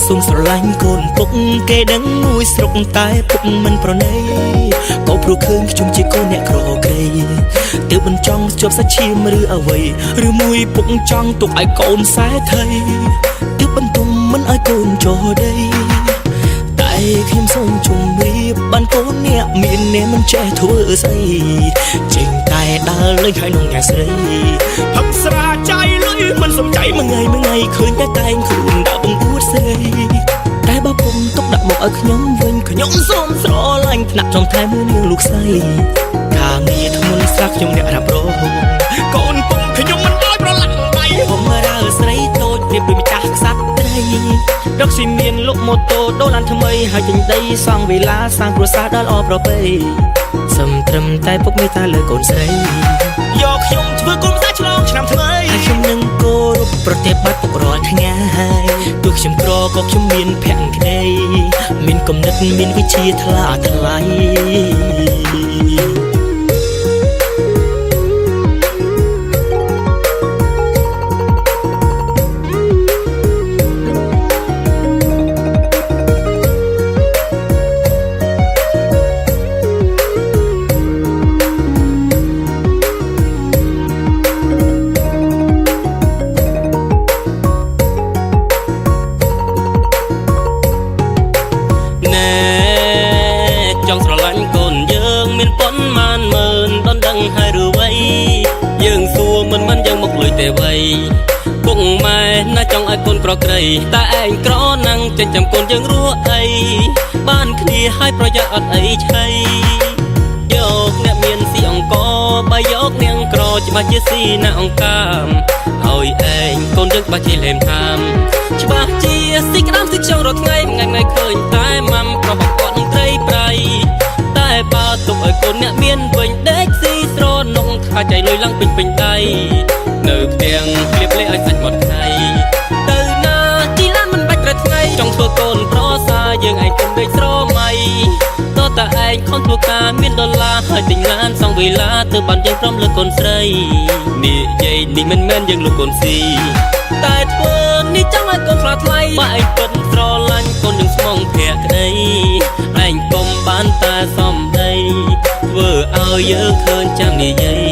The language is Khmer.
សូមស្រឡាញ់កូនពុកគេដឹងមួយស្រុកតែពុកមិនប្រណីក៏ព្រោះឃើញខ្ញុំជាកូនអ្នកក្រក្រៃទើបមិនចង់ជាប់សាច់ឈាមឬអ្វីឬមួយពុកចង់ទុកឲ្យកូនសែថៃទើបបន្ទុំមិនឲ្យកូនចោះដីតែខ្ញុំសូមជម្រាបបានកូនអ្នកមានអ្នកមិនចេះធ្វើស្អីចេញតែដើរលេងហើយនងអ្នកស្រីផឹកស្រាចៃលុយមិនសំចៃមួយថ្ងៃឃើញតែតែងខ្លួនដាក់បង្អួតស្រីតែបើពុំទុកដាក់មកឲ្យខ្ញុំវិញខ្ញុំសូមស្រឡាញ់ថ្នាក់ចំថែមួយនាងលោកស្រីខាងនេះធ្ងន់ស្រាខ្ញុំអ្នករ៉ាប់រងកូនពុំខ្ញុំមិនឲ្យប្រឡាក់ដៃខ្ញុំរើស្រីតូចព្រៀបដូចម្ចាស់ខ្សាត់ត្រីរកស៊ីមានលុកម៉ូតូដូឡានថ្មីហើយចេញដីសង់វិឡាសាងគ្រួសារដល់អប្រពៃសំត្រឹមតែពុកមេត្តាលើកូនស្រីយកខ្ញុំធ្វើគុំសាឆ្លងឆ្នាំថ្មីហើយខ្ញុំនឹងគោរពប្រតិបត្តិពុករាល់ថ្ងៃទោះខ្ញុំក្រក៏ខ្ញុំមានភក្តីមានគំនិតមានវិជ្ជាថ្លាថ្លៃចង់ស្រឡាញ់កូនយើងមានប៉ុន្មានម៉ឺនដនដឹងហើយឬវ័យយើងសួរមិនយើងមកលុយទេវ័យពុកម៉ែណាចង់ឲ្យកូនក្រក្រៃតែឯងក្រណាំងចិញ្ចឹមកូនយើងរស់អីបានគ្នាឲ្យប្រយ័ត្នអត់អីឆៃយកអ្នកមានស៊ីអង្គបើយកនាងក្រច្បាស់ជាស៊ីណាអង្គកាមឲ្យឯងកូនយើងច្បាស់ជាលេមខាមច្បាស់ជាស៊ីក្តាមស៊ីខ្ចង់រាល់ថ្ងៃថ្ងៃឃើញតែម៉ាំប្របងគាត់នឹងត្រីប្រៃតែបើទុកឲ្យកូនអ្នកមានវិញដេកស៊ីស្រនងថាចៃលុយឡើងពេញដៃនៅផ្ទាំងក្លៀបលេឲ្យសាច់មកថ្ងៃទៅណាជីឡានមិនបាច់ត្រូវថ្ងៃចង់ធ្វើកូនប្រសាយើងឯងកុំដេកស្រមៃតើតែឯងខំធ្វើការមានដុល្លារហើយទិញឡានសង់វិឡាទៅបានយើងព្រមលើកូនស្រីនិយាយនេះមិនមែនយើងលោកកូនស៊ីតែធ្វើនេះចង់ឲ្យកូនខ្លាថ្លៃបើឯងពិតស្រឡាញ់កូនយើងស្មងភក្តីឯងកុំបានតែសំដីធ្វើឲ្យយើងឃើញចាំនិយាយ